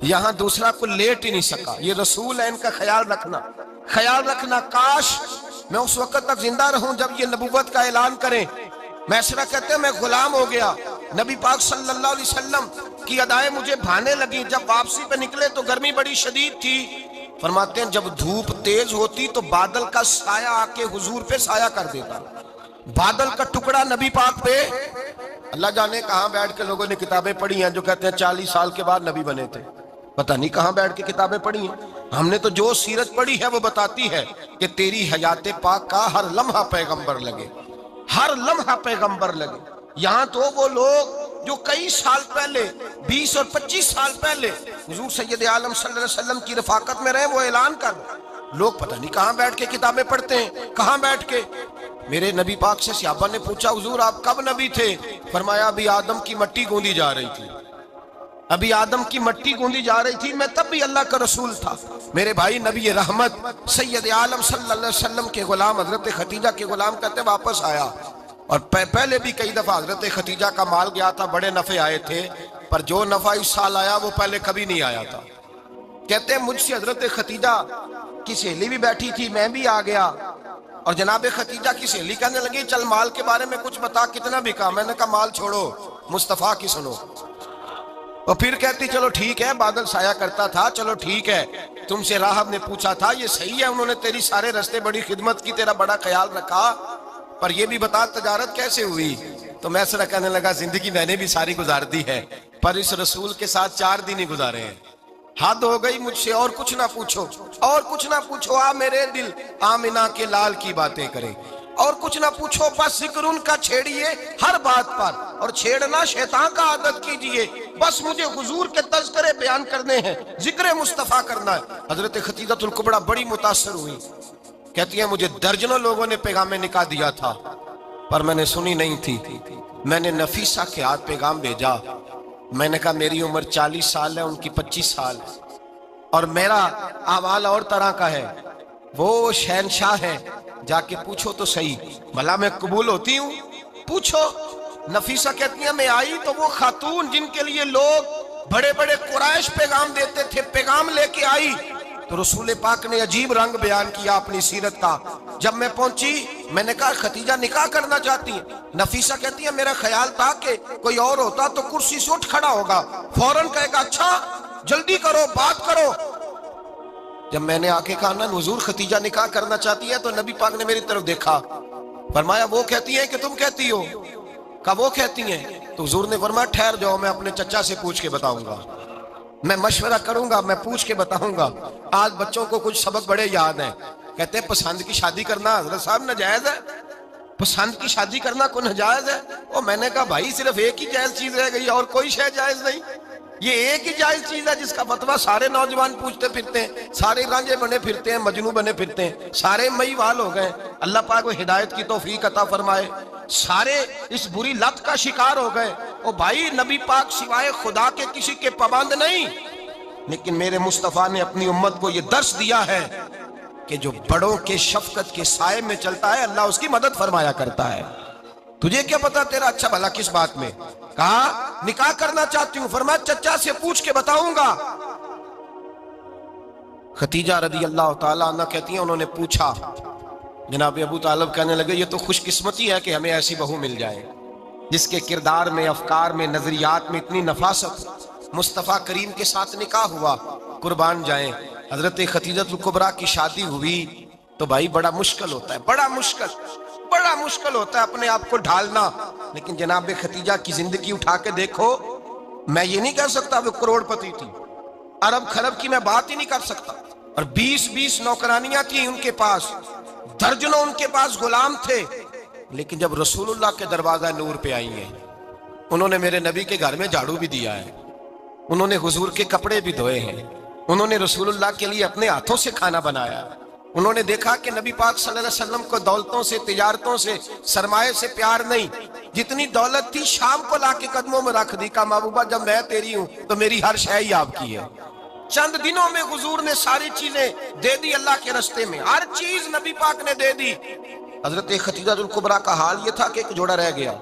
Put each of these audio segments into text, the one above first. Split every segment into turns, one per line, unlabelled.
یہاں دوسرا کو لیٹ ہی نہیں سکا. یہ رسول ہے، ان کا خیال رکھنا. کاش میں اس وقت تک زندہ رہوں جب یہ نبوت کا اعلان کریں. میسرہ کہتے ہیں میں غلام ہو گیا. نبی پاک صلی اللہ علیہ وسلم کی ادائیں مجھے بھانے لگی. جب واپسی پہ نکلے تو گرمی بڑی شدید تھی. فرماتے ہیں جب دھوپ تیز ہوتی تو بادل کا سایہ آ کے حضور پہ سایہ کر دیتا. بادل کا ٹکڑا نبی پاک پہ. اللہ جانے کہاں بیٹھ کے لوگوں نے کتابیں پڑھی ہیں جو کہتے ہیں 40 سال کے بعد نبی بنے تھے. پتہ نہیں کہاں بیٹھ کے کتابیں پڑھی ہیں. ہم نے تو جو سیرت پڑھی ہے وہ بتاتی ہے کہ تیری حیات پاک کا ہر لمحہ پیغمبر لگے، ہر لمحہ پیغمبر لگے. یہاں تو وہ لوگ جو کئی سال پہلے 20 اور 25 سال پہلے حضور سید عالم صلی اللہ علیہ وسلم کی رفاقت میں رہے وہ اعلان کر لوگ پتہ نہیں کہاں بیٹھ کے کتابیں پڑھتے ہیں. کہاں بیٹھ کے. میرے نبی پاک سے صحابہ نے پوچھا حضور آپ کب نبی تھے؟ فرمایا ابھی آدم کی مٹی گوندی جا رہی تھی، ابھی آدم کی مٹی گوندی جا رہی تھی، میں تب بھی اللہ کا رسول تھا. میرے بھائی نبی رحمت سید عالم صلی اللہ علیہ وسلم کے غلام حضرت خدیجہ کے غلام کہتے واپس آیا. اور پہلے بھی کئی دفعہ حضرت خدیجہ کا مال گیا تھا، بڑے نفع آئے تھے، پر جو نفع اس سال آیا وہ پہلے کبھی نہیں آیا تھا. کہتے ہیں مجھ سے حضرت خدیجہ کی سہیلی بھی بیٹھی تھی، میں بھی آ گیا. اور جناب خدیجہ کی سہیلی کہنے لگی چل مال کے بارے میں کچھ بتا، کتنا بکا؟ میں نے کہا مال چھوڑو، مصطفیٰ کی سنو. اور پھر کہتی چلو ٹھیک ہے، بادل سایہ کرتا تھا، چلو ٹھیک ہے. تم سے راہب نے پوچھا تھا، یہ صحیح ہے انہوں نے تیری سارے رستے بڑی خدمت کی، تیرا بڑا خیال رکھا، پر یہ بھی بتا تجارت کیسے ہوئی؟ تو میں سر کہنے لگا زندگی میں نے بھی ساری گزار دی ہے، پر اس رسول کے ساتھ 4 دن ہی گزارے ہیں. حد ہو گئی مجھ سے، اور کچھ نہ پوچھو، اور کچھ نہ پوچھو. آ میرے دل آمنہ کے لال کی باتیں کرے، اور کچھ نہ پوچھو، بس ذکر ان کا چھیڑیے ہر بات پر، اور چھیڑنا شیطان کا عادت کیجئے. بس مجھے حضور کے تذکرے بیان کرنے ہیں، ذکر مصطفیٰ کرنا ہے. حضرت خدیجہ الکبریٰ بڑی متاثر ہوئی. کہتی ہیں مجھے درجنوں لوگوں نے پیغام نکاح دیا تھا پر میں نے سنی نہیں تھی. میں نے نفیسہ کے ہاتھ پیغام بھیجا. میں نے کہا میری عمر 40 سال ہے، ان کی 25 سال ہے، اور میرا احوال اور طرح کا ہے. وہ شہنشاہ ہے، جا کے پوچھو تو صحیح، بھلا میں قبول ہوتی ہوں؟ پوچھو. نفیسہ کہتی ہیں میں آئی تو وہ خاتون جن کے لیے لوگ بڑے بڑے قریش پیغام دیتے تھے، پیغام لے کے آئی تو رسول پاک نے عجیب رنگ بیان کیا اپنی سیرت کا. جب میں پہنچی میں نے کہا خدیجہ نکاح کرنا چاہتی ہیں؟ نفیسہ کہتی ہے میرا خیال تھا کہ کوئی اور ہوتا تو کرسی سے اٹھ کھڑا ہوگا، فوراً کہے گا اچھا جلدی کرو بات کرو. جب میں نے آ کے کہا نا حضور خدیجہ نکاح کرنا چاہتی ہے تو نبی پاک نے میری طرف دیکھا، فرمایا وہ کہتی ہیں کہ تم کہتی ہو؟ کہا وہ کہتی ہیں. تو حضور نے فرمایا ٹھہر جاؤ، میں اپنے چچا سے پوچھ کے بتاؤں گا، میں مشورہ کروں گا، میں پوچھ کے بتاؤں گا. آج بچوں کو کچھ سبق بڑے یاد ہیں. کہتے ہیں پسند کی شادی کرنا حضرت صاحب ناجائز ہے؟ پسند کی شادی کرنا کوئی ناجائز ہے؟ اور میں نے کہا بھائی صرف ایک ہی جائز چیز رہ گئی اور کوئی شے جائز نہیں. یہ ایک ہی جائز چیز ہے جس کا فتویٰ سارے نوجوان پوچھتے پھرتے ہیں، سارے رانجے بنے پھرتے ہیں، مجنوں بنے پھرتے ہیں، سارے مئی وال ہو گئے. اللہ پاک وہ ہدایت کی توفیق عطا فرمائے. سارے اس بری لت کا شکار ہو گئے. او بھائی نبی پاک سوائے خدا کے کسی کے پابند نہیں، لیکن میرے مصطفیٰ نے اپنی امت کو یہ درس دیا ہے کہ جو بڑوں کے شفقت کے سائے میں چلتا ہے اللہ اس کی مدد فرمایا کرتا ہے. تجھے کیا پتا تیرا اچھا بھلا کس بات میں؟ کہا نکاح کرنا چاہتی ہوں، فرمایا چچا سے پوچھ کے بتاؤں گا. خدیجہ رضی اللہ تعالیٰ عنہ کہتی ہیں انہوں نے پوچھا. جناب ابو طالب کہنے لگے یہ تو خوش قسمتی ہے کہ ہمیں ایسی بہو مل جائے جس کے کردار میں، افکار میں، نظریات میں اتنی نفاست. مصطفیٰ کریم کے ساتھ نکاح ہوا، قربان جائیں. حضرت خدیجہ الکبریٰ کی شادی ہوئی تو بھائی بڑا مشکل ہوتا ہے، بڑا مشکل ہوتا ہے اپنے آپ کو ڈھالنا. لیکن جناب خدیجہ کی زندگی اٹھا کے دیکھو. میں یہ نہیں کہہ سکتا وہ کروڑ پتی تھی، ارب خرب کی میں بات ہی نہیں کر سکتا. اور 20 نوکرانیاں تھیں ان کے پاس، درجنوں ان کے پاس غلام تھے. لیکن جب رسول اللہ کے دروازہ نور پہ آئی ہیں، انہوں نے میرے نبی کے گھر میں جھاڑو بھی دیا ہے، انہوں نے حضور کے کپڑے بھی دھوئے ہیں، انہوں نے رسول اللہ کے لیے اپنے ہاتھوں سے کھانا بنایا. انہوں نے دیکھا کہ نبی پاک صلی اللہ علیہ وسلم کو دولتوں سے، تجارتوں سے، سرمایے سے پیار نہیں. جتنی دولت تھی شام کو لا کے قدموں میں رکھ دی. کہا محبوبہ جب میں تیری ہوں تو میری ہر شے ہی آپ کی ہے. چند دنوں میں حضور نے ساری چیزیں دے دی اللہ کے رستے میں، ہر چیز نبی پاک نے دے دی. حضرت خدیجہ الکبریٰ کا حال یہ تھا کہ ایک جوڑا رہ گیا.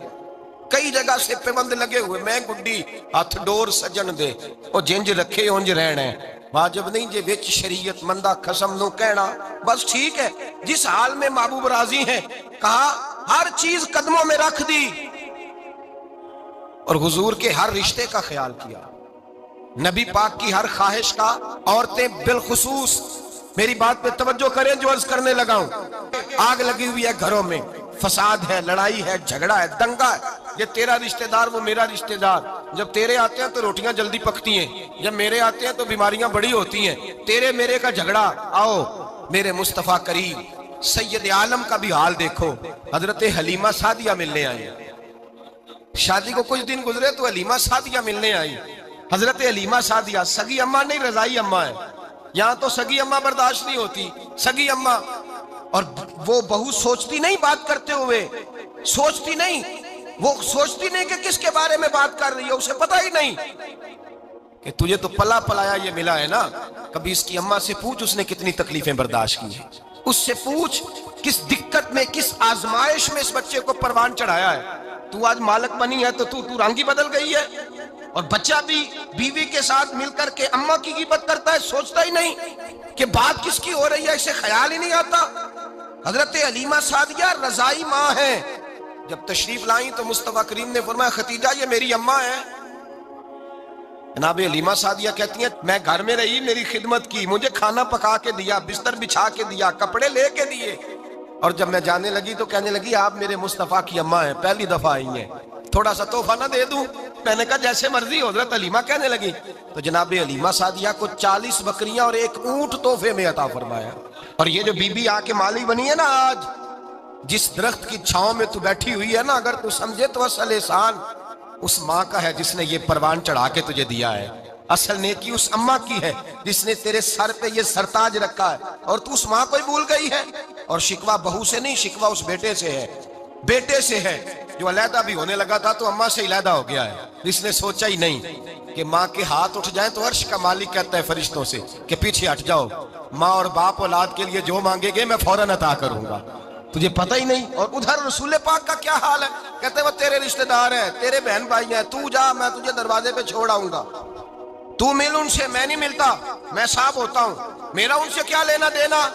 کئی جگہ سے پیبند لگے ہوئے، میں گڈی ہاتھ ڈور سجن دے، او جنج رکھے اونج رہنا ہے، واجب نہیں جے وچ شریعت مندہ قسم نو کہنا، بس ٹھیک ہے۔ جس حال میں محبوب راضی ہیں، کہا ہر چیز قدموں میں رکھ دی اور حضور کے ہر رشتے کا خیال کیا، نبی پاک کی ہر خواہش کا۔ عورتیں بالخصوص میری بات پہ توجہ کریں جو عرض کرنے لگا ہوں، آگ لگی ہوئی ہے گھروں میں، فساد ہے، لڑائی ہے، جھگڑا ہے، دنگا ہے، یہ تیرا رشتہ دار وہ میرا رشتہ دار، جب تیرے آتے ہیں تو روٹیاں جلدی پکتی ہیں، جب میرے آتے ہیں تو بیماریاں بڑی ہوتی ہیں، تیرے میرے کا جھگڑا۔ آؤ میرے مصطفیٰ کریم سید عالم کا بھی حال دیکھو، حضرت حلیمہ سعدیہ ملنے آئی، شادی کو کچھ دن گزرے تو حلیمہ سعدیہ ملنے آئی۔ حضرت حلیمہ سعدیہ سگی اماں نہیں، رضائی اماں ہے، یہاں تو سگی اماں برداشت نہیں ہوتی، سگی اماں، اور وہ بہو سوچتی نہیں بات کرتے ہوئے، سوچتی نہیں، وہ سوچتی نہیں کہ کس کے بارے میں بات کر رہی ہے، اسے پتہ ہی نہیں کہ تجھے تو پلا پلایا یہ ملا ہے نا، کبھی اس کی اماں سے پوچھ اس نے کتنی تکلیفیں برداشت کی ہیں، اس سے پوچھ کس دقت میں، کس آزمائش میں اس بچے کو پروان چڑھایا ہے۔ تو آج مالک بنی ہے تو تو رنگ ہی بدل گئی ہے، اور بچہ بھی بیوی کے ساتھ مل کر کے اماں کی غیبت کرتا ہے، سوچتا ہی نہیں کہ بات کس کی ہو رہی ہے، اسے خیال ہی نہیں آتا۔ حضرت حلیمہ سعدیہ رضائی ماں ہیں، جب تشریف لائیں تو مصطفیٰ کریم نے فرمایا ختیجہ یہ میری اماں ہے۔ جناب حلیمہ سعدیہ کہتی ہیں میں گھر میں رہی، میری خدمت کی، مجھے کھانا پکا کے دیا، بستر بچھا کے دیا، کپڑے لے کے دیے، اور جب میں جانے لگی تو کہنے لگی آپ میرے مصطفیٰ کی اماں ہیں، پہلی دفعہ آئی ہیں، تھوڑا سا تحفہ نہ دے دوں؟ میں نے کہا جیسے مرضی ہو۔ حضرت حلیمہ کہنے لگی تو جناب حلیمہ سعدیہ کو 40 بکریاں اور 1 اونٹ تحفے میں عطا فرمایا۔ اور یہ جو بی بی آ کے مالی بنی ہے نا، آج جس درخت کی چھاؤں میں تو بیٹھی ہوئی ہے نا، اگر تو سمجھے تو اصل احسان اس ماں کا ہے جس نے یہ پروان چڑھا کے تجھے دیا ہے، اصل نیکی اس اماں کی ہے جس نے تیرے سر پہ یہ سرتاج رکھا ہے، اور تو اس ماں کو ہی بھول گئی ہے۔ اور شکوہ بہو سے نہیں، شکوہ اس بیٹے سے ہے، بیٹے سے ہے جو علیحدہ بھی ہونے لگا تھا تو اماں سے علیحدہ ہو گیا ہے، جس نے سوچا ہی نہیں کہ ماں کے ہاتھ اٹھ جائیں تو عرش کا مالک کہتا ہے فرشتوں سے کہ پیچھے ہٹ جاؤ، ماں اور باپ اولاد کے لیے جو مانگے گے میں فوراً عطا کروں گا، تجھے پتہ ہی نہیں۔ اور ادھر رسول پاک کا کیا حال ہے، کہتے ہیں وہ تیرے رشتہ دار ہیں، تیرے بہن بھائی ہیں، تو جا میں تجھے دروازے پہ چھوڑ آؤں گا، تو مل ان سے، میں نہیں ملتا، میں صاحب ہوتا ہوں، میرا ان سے کیا لینا دینا۔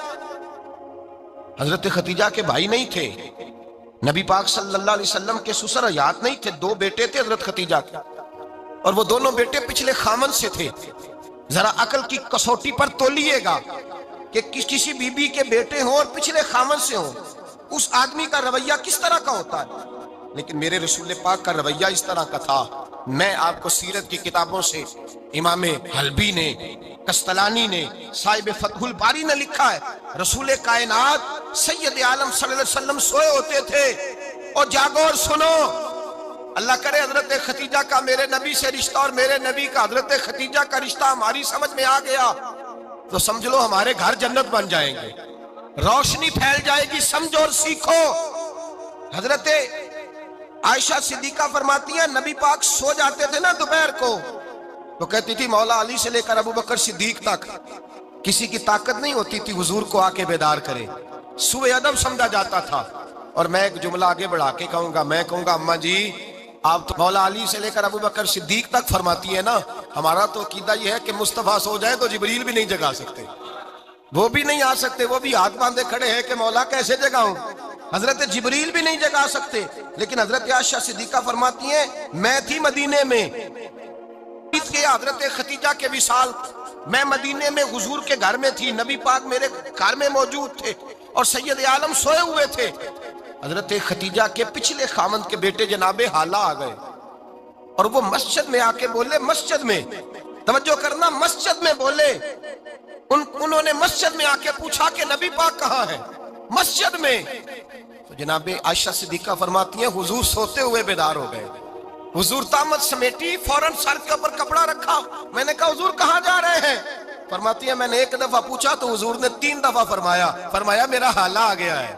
حضرت ختیجہ کے بھائی نہیں تھے، نبی پاک صلی اللہ علیہ وسلم کے سسر حیات نہیں تھے، 2 بیٹے تھے حضرت ختیجہ کے، اور وہ دونوں بیٹے پچھلے خامن سے تھے۔ ذرا عقل کی کسوٹی پر تولیے گا کہ کسی بی بی کے بیٹے ہوں اور پچھلے خامن سے ہوں، اس آدمی کا رویہ کس طرح کا ہوتا ہے، لیکن میرے رسول پاک کا رویہ اس طرح کا تھا۔ میں آپ کو سیرت کی کتابوں سے امام حلبی نے، قسطلانی نے، صاحب فتح الباری نے لکھا ہے، رسول کائنات سید عالم صلی اللہ علیہ وسلم سوئے ہوتے تھے، اور جاگو اور سنو، اللہ کرے حضرت ختیجہ کا میرے نبی سے رشتہ اور میرے نبی کا حضرت ختیجہ کا رشتہ ہماری سمجھ میں آ گیا تو سمجھ لو ہمارے گھر جنت بن جائیں گے، روشنی پھیل جائے گی، سمجھو اور سیکھو۔ حضرت عائشہ صدیقہ فرماتی ہیں نبی پاک سو جاتے تھے نا دوپہر کو تو کہتی تھی مولا علی سے لے کر ابو بکر صدیق تک کسی کی طاقت نہیں ہوتی تھی حضور کو آ کے بیدار کرے، سوء ادب سمجھا جاتا تھا۔ اور میں ایک جملہ آگے بڑھا کے کہوں گا، میں کہوں گا اماں جی آپ تو مولا علی سے لے کر ابو بکر صدیق تک فرماتی ہے نا، ہمارا تو عقیدہ یہ ہے کہ مصطفیٰ سو جائے تو جبریل بھی نہیں جگا سکتے، وہ بھی نہیں آ سکتے، وہ بھی ہاتھ باندھے کھڑے ہیں کہ مولا کیسے جگاؤں، حضرت جبریل بھی نہیں جگا سکتے، لیکن حضرت عائشہ صدیقہ فرماتی ہیں میں تھی مدینے میں، حضرت ختیجہ کے وصال، میں مدینے میں حضور کے گھر میں تھی، نبی پاک میرے گھر میں موجود تھے اور سید عالم سوئے ہوئے تھے۔ حضرت ختیجہ کے پچھلے خامند کے بیٹے جناب حالہ آ گئے اور وہ مسجد میں آ کے بولے، مسجد میں توجہ کرنا، مسجد میں بولے، انہوں نے مسجد میں آ کے پوچھا کہ نبی پاک کہاں ہے، مسجد میں۔ تو جناب عائشہ صدیقہ فرماتی ہیں حضور سوتے ہوئے بیدار ہو گئے، حضور طامت سمیٹی، فوراً سر کے اوپر کپڑا رکھا، میں نے کہا حضور کہاں جا رہے ہیں؟ فرماتی ہیں میں نے 1 دفعہ پوچھا تو حضور نے 3 دفعہ فرمایا میرا حالہ آ گیا ہے،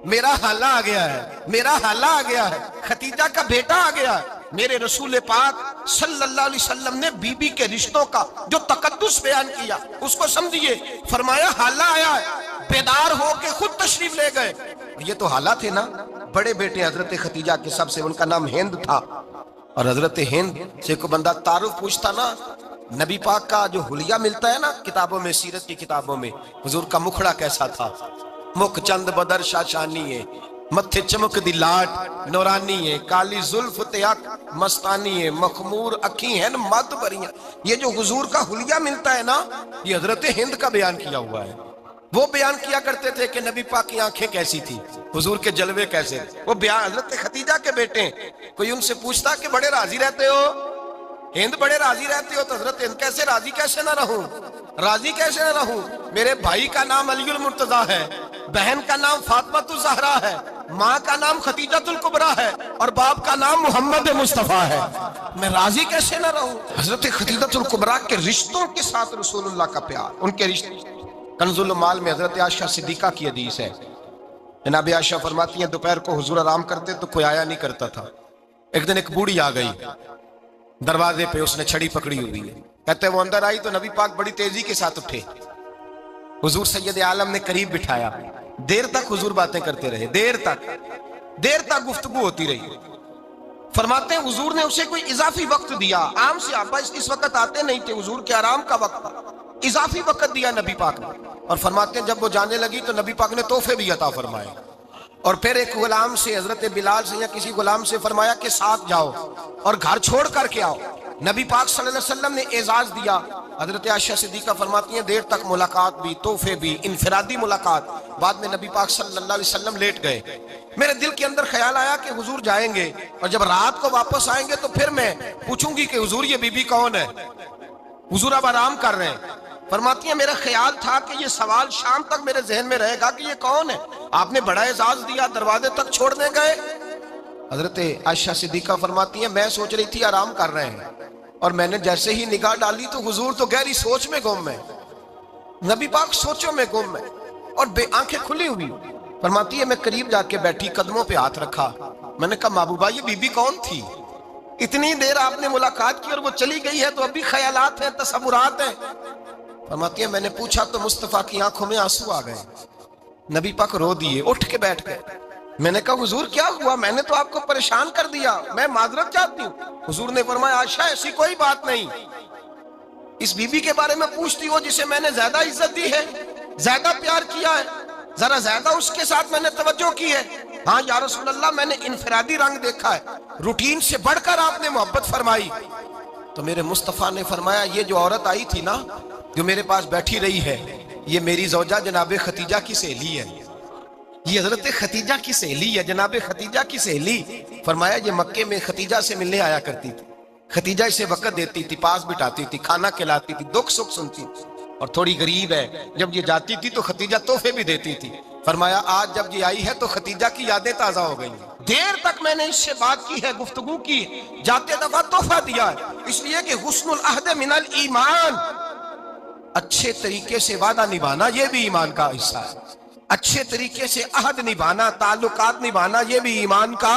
میرا حالہ آ گیا ہے، میرا حالہ آ گیا ہے، ختیجہ کا بیٹا آ گیا ہے۔ میرے رسول پاک صلی اللہ علیہ وسلم نے بی بی کے رشتوں کا جو تقدس بیان کیا اس کو سمجھیے، فرمایا حالہ آیا ہے، بیدار ہو کے خود تشریف لے گئے. یہ تو حالات تھے نا. بڑے بیٹے حضرت خدیجہ کے سب سے، ان کا نام ہند تھا، اور حضرت ہند سے کوئی بندہ تعارف پوچھتا نا، نبی پاک کا جو حلیہ ملتا ہے نا کتابوں میں، سیرت کی کتابوں میں، حضور کا مکھڑا کیسا تھا. مکھ چند بدر شاشانی ہے، متھے چمک دی لاٹ نورانی ہے، کالی زلف تے اک مستانی ہے، مخمور اکھی ہیں مد بریاں. یہ جو حضور کا حلیہ ملتا ہے نا، یہ حضرت ہند کا بیان کیا ہوا ہے. وہ بیان کیا کرتے تھے کہ نبی پاک کی آنکھیں کیسی تھی، حضور کے جلوے کیسے. وہ بیان حضرت خدیجہ کے بیٹے ہیں. کوئی ان سے پوچھتا کہ بڑے راضی رہتے ہو ہند، بڑے راضی رہتے ہو، تو حضرت ہند کیسے راضی کیسے نہ رہوں، راضی کیسے نہ رہوں. میرے بھائی کا نام علی المرتضیٰ ہے، بہن کا نام فاطمہ الزہرا ہے، ماں کا نام خدیجہ الکبریٰ ہے، اور باپ کا نام محمد مصطفیٰ ہے. میں راضی کیسے نہ رہوں. حضرت خدیجہ الکبریٰ کے رشتوں کے ساتھ رسول اللہ کا پیار، ان کے رشتے. کنز المال میں حضرت عائشہ صدیقہ کی حدیث ہے. جناب عائشہ فرماتی ہیں دوپہر کو حضور آرام کرتے تو کوئی آیا نہیں کرتا تھا. ایک دن ایک بوڑھی آ گئی دروازے پہ، اس نے چھڑی پکڑی ہوئی ہے. کہتے وہ اندر آئی تو نبی پاک بڑی تیزی کے ساتھ اٹھے. حضور سید عالم نے قریب بٹھایا. دیر تک حضور باتیں کرتے رہے، دیر تک گفتگو ہوتی رہی. فرماتے ہیں حضور نے اسے کوئی اضافی وقت دیا. عام سے آبا اس وقت آتے نہیں تھے، حضور کے آرام کا وقت تھا. اضافی وقت دیا نبی پاک نے. اور فرماتے ہیں جب وہ جانے لگی تو نبی پاک نے تحفے بھی عطا فرمائے. اور پھر ایک غلام سے، حضرت بلال سے یا کسی غلام سے فرمایا کہ ساتھ جاؤ اور گھر چھوڑ کر کے آؤ. نبی پاک صلی اللہ علیہ وسلم نے اعزاز دیا. حضرت عائشہ صدیقہ فرماتی ہیں دیر تک ملاقات بھی، تحفے بھی، انفرادی ملاقات. بعد میں نبی پاک صلی اللہ علیہ وسلم لیٹ گئے. میرے دل کے اندر خیال آیا کہ حضور جائیں گے اور جب رات کو واپس آئیں گے تو پھر میں پوچھوں گی کہ حضور یہ بی بی کون ہے، حضور اب آرام کر رہے ہیں. فرماتی ہیں میرا خیال تھا کہ یہ سوال شام تک میرے ذہن میں رہے گا کہ یہ کون ہے. آپ نے بڑا اعزاز دیا، دروازے تک چھوڑنے گئے. حضرت عائشہ صدیقہ فرماتی ہیں میں سوچ رہی تھی آرام کر رہے ہیں، اور میں نے جیسے ہی نگاہ ڈالی تو حضور تو گہری سوچ میں گم ہے، نبی پاک سوچوں میں گم ہے اور آنکھیں کھلی ہوئی. فرماتی ہے میں قریب جا کے بیٹھی، قدموں پہ ہاتھ رکھا. میں نے کہا محبوبہ یہ بی بی کون تھی؟ اتنی دیر آپ نے ملاقات کی اور وہ چلی گئی ہے تو اب بھی خیالات ہیں، تصورات ہیں. فرماتی ہے میں نے پوچھا تو مصطفیٰ کی آنکھوں میں آنسو آ گئے. نبی پاک رو دیے، اٹھ کے بیٹھ گئے. میں نے کہا حضور کیا ہوا؟ میں نے تو آپ کو پریشان کر دیا، میں معذرت چاہتی ہوں. حضور نے فرمایا عائشہ ایسی کوئی بات نہیں. اس بی بی کے بارے میں پوچھتی ہو جسے میں نے زیادہ عزت دی ہے، زیادہ پیار کیا ہے، ذرا زیادہ اس کے ساتھ میں نے توجہ کی ہے. ہاں یا رسول اللہ میں نے انفرادی رنگ دیکھا ہے، روٹین سے بڑھ کر آپ نے محبت فرمائی. تو میرے مصطفیٰ نے فرمایا یہ جو عورت آئی تھی نا، جو میرے پاس بیٹھی رہی ہے، یہ میری زوجہ جناب خدیجہ کی سہیلی ہے. یہ حضرت خدیجہ کی سہیلی ہے، جناب خدیجہ کی سہیلی. فرمایا یہ مکے میں خدیجہ سے ملنے آیا کرتی تھی، خدیجہ اسے وقت دیتی تھی، پاس بٹھاتی تھی، کھانا کھلاتی تھی، دکھ سکھ سنتی تھی. اور تھوڑی غریب ہے، جب یہ جاتی تھی تو خدیجہ تحفے بھی دیتی تھی. فرمایا آج جب یہ آئی ہے تو خدیجہ کی یادیں تازہ ہو گئی ہیں. دیر تک میں نے اس سے بات کی ہے، گفتگو کی، جاتے دفعہ تحفہ دیا ہے، اس لیے کہ حسن العہد من الایمان، اچھے طریقے سے وعدہ نبھانا یہ بھی ایمان کا حصہ ہے. اچھے طریقے سے عہد نبھانا، تعلقات نبھانا یہ بھی ایمان کا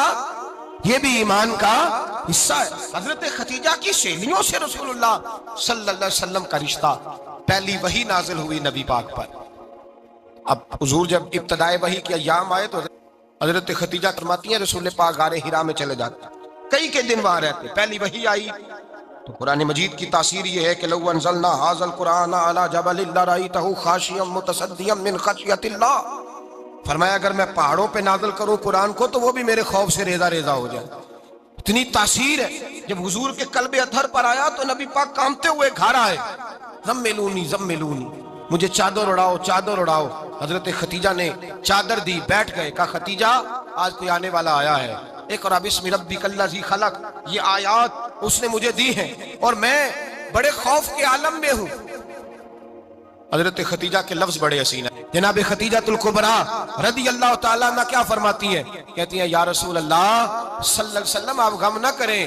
حصہ ہے. حضرت خدیجہ کی سہیلیوں سے رسول اللہ صلی اللہ علیہ وسلم کا رشتہ. پہلی وحی نازل ہوئی نبی پاک پر. اب حضور جب ابتدائے وحی کے ایام آئے تو حضرت خدیجہ فرماتی ہیں رسول پاک غار ہرا میں چلے جاتے، کئی کے دن وہاں رہتے. پہلی وحی آئی تو قرآن مجید کی تاثیر یہ ہے کہ لو انزلنا ھذا القرآن علی جبل لرأیتہ خاشعا متصدعا من خشیۃ اللہ. فرمایا اگر میں پہاڑوں پہ نازل کروں قرآن کو تو وہ بھی میرے خوف سے ریزہ ریزہ ہو جائے. اتنی تاثیر ہے. جب حضور کے قلب اطہر پر آیا تو نبی پاک کانپتے ہوئے گھر آئے. زملونی زملونی، مجھے چادر اڑاؤ چادر اڑاؤ. حضرت خدیجہ نے چادر دی، بیٹھ گئے. کہا خدیجہ آج کوئی آنے والا آیا ہے. اقرأ بسم ربک الذی خلق، یہ آیات اس نے مجھے دی ہیں اور میں بڑے خوف کے عالم میں ہوں. حضرت خدیجہ کے لفظ بڑے حسین ہیں. جناب خدیجہ الکبریٰ رضی اللہ تعالیٰ عنہ کیا فرماتی ہیں؟ کہتی ہیں یا رسول اللہ صلی اللہ علیہ وسلم آپ غم نہ کریں،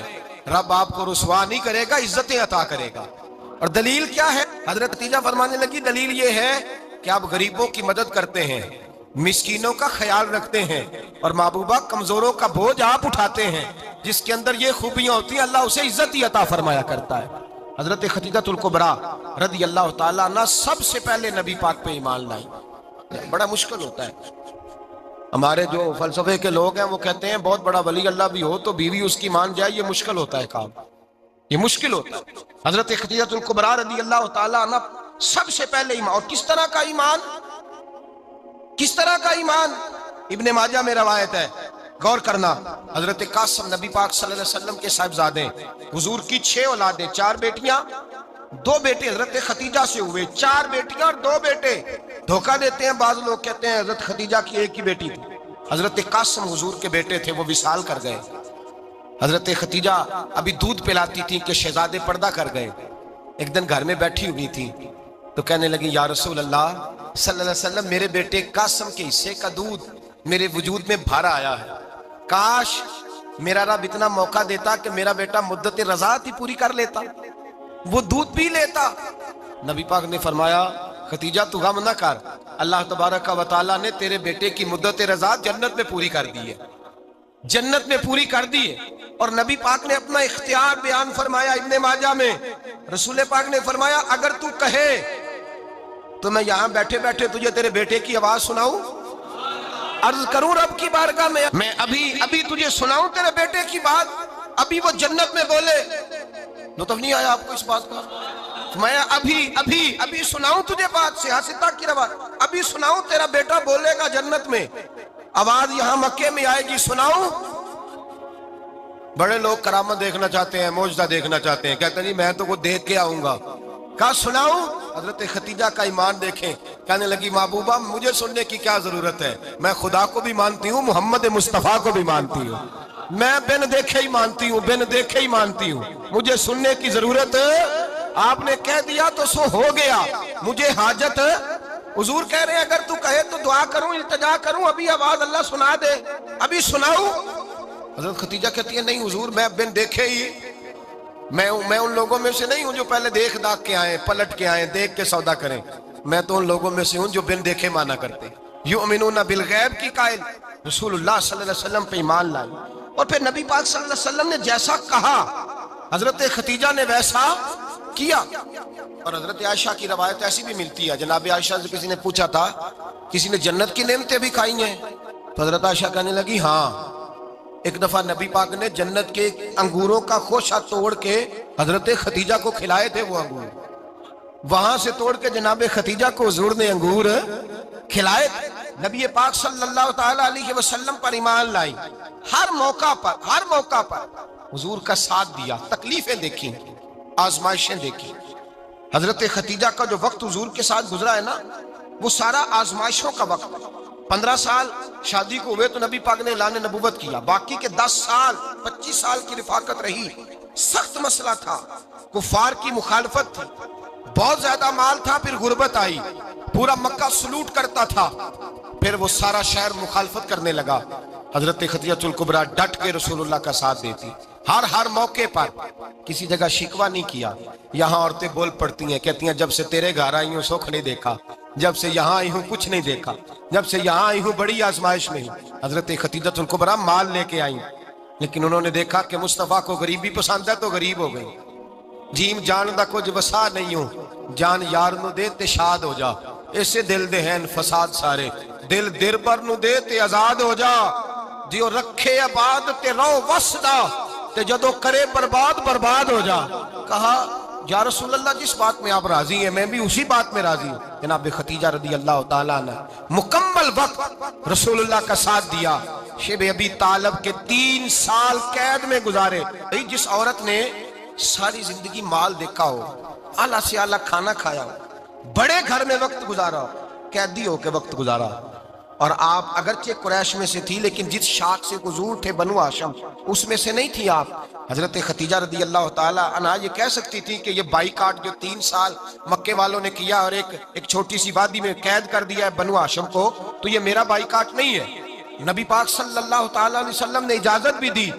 رب آپ کو رسوا نہیں کرے گا، عزتیں عطا کرے گا. اور دلیل کیا ہے؟ حضرت خدیجہ فرمانے لگی دلیل یہ ہے کہ آپ غریبوں کی مدد کرتے ہیں، مسکینوں کا خیال رکھتے ہیں، اور محبوبہ کمزوروں کا بوجھ آپ اٹھاتے ہیں. جس کے اندر یہ خوبیاں ہوتی ہیں اللہ اسے عزت ہی عطا فرمایا کرتا ہے. حضرت خدیجہ الکبریٰ رضی اللہ تعالیٰ عنہ سب سے پہلے نبی پاک پہ ایمان لائی. بڑا مشکل ہوتا ہے ہمارے جو فلسفے کے لوگ ہیں وہ کہتے ہیں بہت بڑا ولی اللہ بھی ہو تو بیوی اس کی مان جائے یہ مشکل ہوتا ہے کام، یہ مشکل ہوتا ہے۔ حضرت خدیجہ الکبریٰ رضی اللہ تعالی عنہ سب سے پہلے ایمان، اور کس طرح کا ایمان، کس طرح کا ایمان؟ ابن ماجہ میں روایت ہے، غور کرنا، حضرت قاسم نبی پاک صلی اللہ علیہ وسلم کے صاحبزادے، حضور کی 6 اولادیں، 4 بیٹیاں 2 بیٹے حضرت خدیجہ سے ہوئے، 4 بیٹیاں اور 2 بیٹے۔ دھوکہ دیتے ہیں بعض لوگ، کہتے ہیں حضرت خدیجہ کی ایک ہی بیٹی تھی، حضرت قاسم حضور کے بیٹے تھے، وہ وصال کر گئے۔ حضرت خدیجہ ابھی دودھ پلاتی تھی کہ شہزادے پردہ کر گئے۔ ایک دن گھر میں بیٹھی ہوئی تھی تو کہنے لگی یا رسول اللہ صلی اللہ علیہ وسلم، میرے بیٹے قاسم کے حصے کا دودھ میرے وجود میں بھر آیا ہے، کاش میرا رب اتنا موقع دیتا کہ میرا بیٹا مدت رضاعت ہی پوری کر لیتا، وہ دودھ پی لیتا۔ نبی پاک نے فرمایا خدیجہ تو غم نہ کر، اللہ تبارک و تعالیٰ نے تیرے بیٹے کی مدت رضاعت جنت میں پوری کر دی ہے، جنت میں پوری کر دی ہے۔ اور نبی پاک نے اپنا اختیار بیان فرمایا ابن ماجہ میں، رسول پاک نے فرمایا اگر تو کہے تو میں یہاں بیٹھے بیٹھے تجھے تیرے بیٹے کی آواز سناؤں، عرض کروں رب کی بارگاہ میں ابھی تجھے سناؤں تیرے بیٹے کی بات، ابھی وہ جنت میں بولے۔ لطف نہیں آیا آپ کو اس بات کا؟ میں ابھی سناؤں تجھے بات، سیاستہ کی روایت، ابھی سناؤں تیرا بیٹا بولے گا جنت میں، آواز یہاں مکے میں آئے گی، سناؤں؟ بڑے لوگ کرامت دیکھنا چاہتے ہیں، معجزہ دیکھنا چاہتے ہیں، کہتے ہیں جی میں تو وہ دیکھ کے آؤں گا۔ کہا سناؤں؟ حضرت خدیجہ کا ایمان دیکھیں، کہنے لگی محبوبہ مجھے سننے کی کیا ضرورت ہے، میں خدا کو بھی مانتی ہوں، محمد مصطفیٰ کو بھی مانتی ہوں، میں بن دیکھے ہی مانتی ہوں، بن دیکھے ہی مانتی ہوں، مجھے سننے کی ضرورت آپ نے کہہ دیا تو سو ہو گیا، مجھے حاجت۔ حضور کہہ رہے ہیں اگر تو کہے تو دعا کروں، التجا کروں، ابھی آواز اللہ سنا دے، ابھی سناؤں؟ حضرت خدیجہ کہتی ہے نہیں حضور میں بن دیکھے ہی، میں ان لوگوں میں سے نہیں ہوں جو پہلے دیکھ داکھ کے آئیں، پلٹ کے آئیں، دیکھ کے سودا کریں، میں تو ان لوگوں میں سے ہوں جو بن دیکھے مانا کرتے، یؤمنون بالغیب کی قائل، رسول اللہ صلی اللہ علیہ وسلم پہ ایمان لائے۔ اور پھر نبی پاک صلی اللہ علیہ وسلم نے جیسا کہا حضرت خدیجہ نے ویسا کیا۔ اور حضرت عائشہ کی روایت ایسی بھی ملتی ہے، جناب عائشہ سے کسی نے پوچھا تھا کسی نے جنت کی نعمتیں بھی کھائی ہیں؟ تو حضرت عائشہ کہنے لگی ہاں، ایک دفعہ نبی پاک نے جنت کے انگوروں کا خوشہ توڑ کے حضرت خدیجہ کو کھلائے تھے، وہ انگور وہاں سے توڑ کے جناب خدیجہ کو حضور نے انگور کھلائے تھے۔ نبی پاک صلی اللہ تعالی علیہ وسلم پر ایمان لائی، ہر موقع پر حضور کا ساتھ دیا، تکلیفیں دیکھی، آزمائشیں دیکھی۔ حضرت خدیجہ کا جو وقت حضور کے ساتھ گزرا ہے نا، وہ سارا آزمائشوں کا وقت۔ 15 سال شادی کو ہوئے تو نبی پاک نے اعلان نبوت کیا، باقی کے 10 سال 25 سال کی رفاقت رہی، سخت مسئلہ تھا، کفار کی مخالفت تھی، بہت زیادہ مال تھا، پھر غربت آئی، پورا مکہ سلوٹ کرتا تھا، پھر وہ سارا شہر مخالفت کرنے لگا۔ حضرت خدیجہ الکبریٰ ڈٹ کے رسول اللہ کا ساتھ دیتی، ہر موقع پر کسی جگہ شکوہ نہیں کیا۔ یہاں عورتیں بول پڑتی ہیں، کہتی ہیں جب سے تیرے گھر آئی ہوں سکھ نہیں دیکھا، جب سے یہاں آئی ہوں کچھ نہیں دیکھا، جب سے یہاں آئی ہوں بڑی آزمائش میں ہوں۔ حضرت خدیجہ الکبریٰ مال لے کے آئیں، لیکن انہوں نے دیکھا کہ مصطفیٰ کو غریبی پسند ہے تو غریب ہو گئی۔ جیم جان دا کچھ وسا نہیں ہوں، جان یار نو دے تے شاد ہو جا، ایسے دل دے ہیں فساد سارے، دل دربر نو دے تے آزاد ہو جا، دیو رکھے آباد تے رو وسدا تے جدو کرے برباد ہو جا۔ کہا یا رسول اللہ جس بات میں آپ راضی ہیں میں بھی اسی بات میں راضی ہوں۔ جناب خدیجہ رضی اللہ تعالیٰ عنہ مکمل وقت رسول اللہ کا ساتھ دیا۔ شیب ابی طالب کے 3 سال قید میں گزارے۔ جس عورت نے ساری زندگی مال دیکھا ہو، اعلیٰ سے اعلیٰ کھانا کھایا ہو، بڑے گھر میں وقت گزارا ہو، قیدی ہو کے وقت گزارا، اور آپ اگرچہ قریش میں سے تھی لیکن جس شاخ سے حضور تھے بنو ہاشم اس میں سے نہیں تھی آپ۔ حضرت خدیجہ رضی اللہ تعالیٰ عنہ یہ کہہ سکتی تھی کہ یہ بائیکاٹ جو 3 سال مکے والوں نے کیا اور ایک چھوٹی سی وادی میں قید کر دیا ہے بنو ہاشم کو، تو یہ میرا بائیکاٹ نہیں ہے۔ نبی پاک صلی اللہ تعالیٰ علیہ وسلم نے اجازت بھی دی،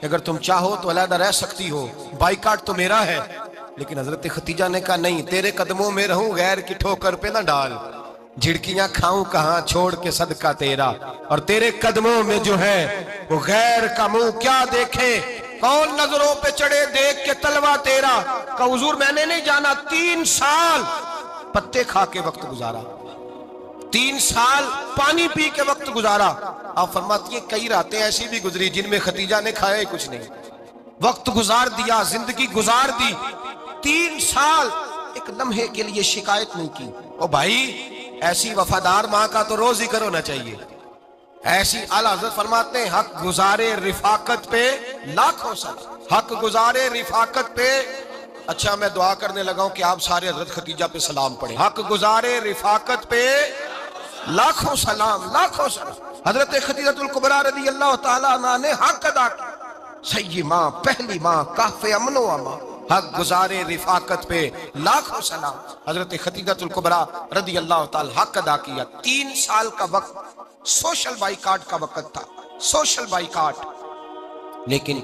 اگر تم چاہو تو علیحدہ رہ سکتی ہو، بائیکاٹ تو میرا ہے۔ لیکن حضرت خدیجہ نے کہا نہیں، تیرے قدموں میں رہوں، غیر کی ٹھوکر پہ نہ ڈال، جھڑکیاں کھاؤں کہاں چھوڑ کے صدقہ تیرا، اور تیرے قدموں میں جو ہے وہ غیر کا منہ کیا دیکھے، کون نظروں پہ چڑھے دیکھ کے تلوا تیرا۔ کہ حضور میں نے نہیں جانا، 3 سال پتے کھا کے وقت گزارا، 3 سال پانی پی کے وقت گزارا. آپ فرماتی ہیں کئی راتیں ایسی بھی گزری جن میں ختیجہ نے کھایا ہی کچھ نہیں, وقت گزار دیا, زندگی گزار دی. 3 سال ایک لمحے کے لیے شکایت نہیں کی. او بھائی, ایسی وفادار ماں کا تو روز ذکر ہونا چاہیے. ایسی اعلیٰ حضرت فرماتے ہیں حق گزارے رفاقت پہ لاکھوں سلام, حق گزارے رفاقت پہ. اچھا میں دعا کرنے لگا ہوں کہ آپ سارے حضرت ختیجہ پہ سلام پڑھیں. حق گزارے رفاقت پہ لاکھوں سلام, لاکھوں سلام. حضرت خدیجہ الکبریٰ رضی اللہ تعالیٰ عنہ نے حق ادا کیا. صحیح ماں, پہلی ماں, کہف امن و امان, حق گزارے رفاقت پہ لاکھوں سلام. حضرت خدیجہ الکبریٰ رضی اللہ تعالیٰ حق ادا کیا. 3 سال کا وقت سوشل بائیکاٹ کا وقت تھا, سوشل بائیکاٹ. لیکن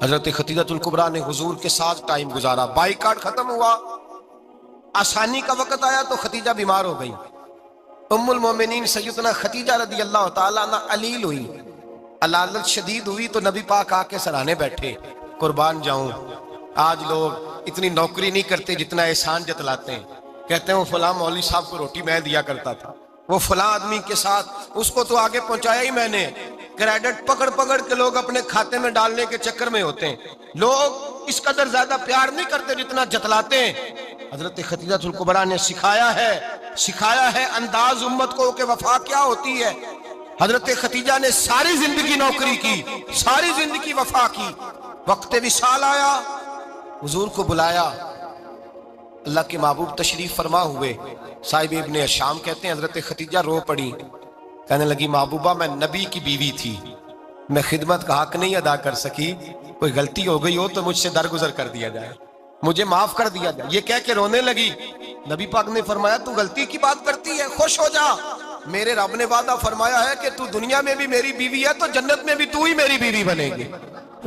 حضرت خدیجہ الکبریٰ نے حضور کے ساتھ ٹائم گزارا. بائیکاٹ ختم ہوا, آسانی کا وقت آیا تو خدیجہ بیمار ہو گئی. ام المومنین سیدنا خدیجہ رضی اللہ تعالیٰ عنہ علیل ہوئی, علالت شدید ہوئی تو نبی پاک آ کے سرانے بیٹھے. قربان جاؤں, آج لوگ اتنی نوکری نہیں کرتے جتنا احسان جتلاتے ہیں. کہتے ہیں وہ فلاں مولوی صاحب کو روٹی میں دیا کرتا تھا, وہ فلاں آدمی کے ساتھ اس کو تو آگے پہنچایا ہی میں نے. کریڈٹ پکڑ پکڑ کے لوگ اپنے کھاتے میں ڈالنے کے چکر میں ہوتے ہیں. لوگ اس قدر زیادہ پیار نہیں کرتے جتنا جتلاتے ہیں. حضرت خدیجہ الکبریٰ نے سکھایا ہے انداز امت کو کہ وفا کیا ہوتی ہے. حضرت خدیجہ نے ساری زندگی نوکری کی, ساری زندگی وفا کی. وقت وصال آیا, حضور کو بلایا. اللہ کے محبوب تشریف فرما ہوئے. صاحب ابن الشام کہتے ہیں حضرت خدیجہ رو پڑی, کہنے لگی محبوبہ میں نبی کی بیوی تھی, میں خدمت کا حق نہیں ادا کر سکی, کوئی غلطی ہو گئی ہو تو مجھ سے درگزر کر دیا جائے, مجھے معاف کر دیا جائے. یہ کہہ کے رونے لگی. نبی پاک نے فرمایا تو غلطی کی بات کرتی ہے, خوش ہو جا, میرے رب نے وعدہ فرمایا ہے کہ تو دنیا میں بھی میری بیوی ہے تو جنت میں بھی تو ہی میری بیوی بنے گی.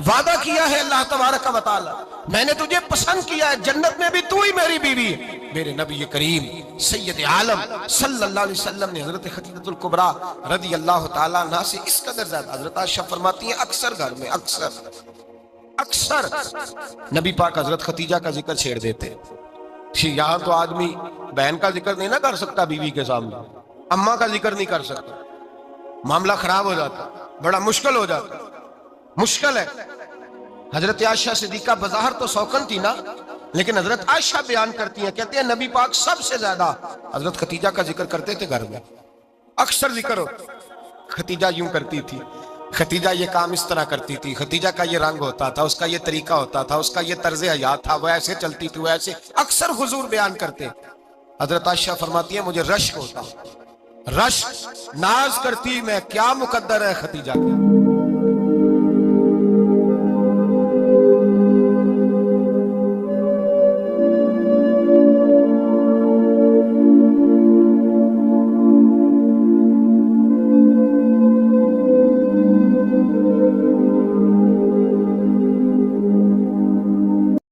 وعدہ کیا ہے اللہ تبارک و تعالی, میں نے تجھے پسند کیا ہے, جنت میں بھی تو ہی میری بیوی ہے. میرے نبی کریم سید عالم صلی اللہ علیہ وسلم نے حضرت خدیجہ الکبریٰ رضی اللہ تعالیٰ عنہ سے اس قدر زیادہ. حضرت عائشہ فرماتی ہیں اکثر گھر میں اکثر نبی پاک حضرت خدیجہ کا ذکر چھیڑ دیتے. یہاں تو آدمی بہن کا ذکر نہیں نہ کر سکتا بیوی کے سامنے, اماں کا ذکر نہیں کر سکتا, معاملہ خراب ہو جاتا, بڑا مشکل ہو جاتا, مشکل ہے. حضرت عائشہ صدیقہ بظاہر تو سوکن تھی نا, لیکن حضرت عائشہ بیان کرتی ہیں, کہتے ہیں نبی پاک سب سے زیادہ حضرت خدیجہ کا ذکر کرتے تھے گھر میں, اکثر ذکر ہو. خدیجہ یوں کرتی تھی, خدیجہ یہ کام اس طرح کرتی تھی, خدیجہ کا یہ رنگ ہوتا تھا, اس کا یہ طریقہ ہوتا تھا, اس کا یہ طرز حیات تھا, وہ ایسے چلتی تھی, وہ ایسے, اکثر حضور بیان کرتے. حضرت عائشہ فرماتی ہیں مجھے رشک ہوتا, رشک, ناز کرتی میں کیا مقدر ہے خدیجہ کی.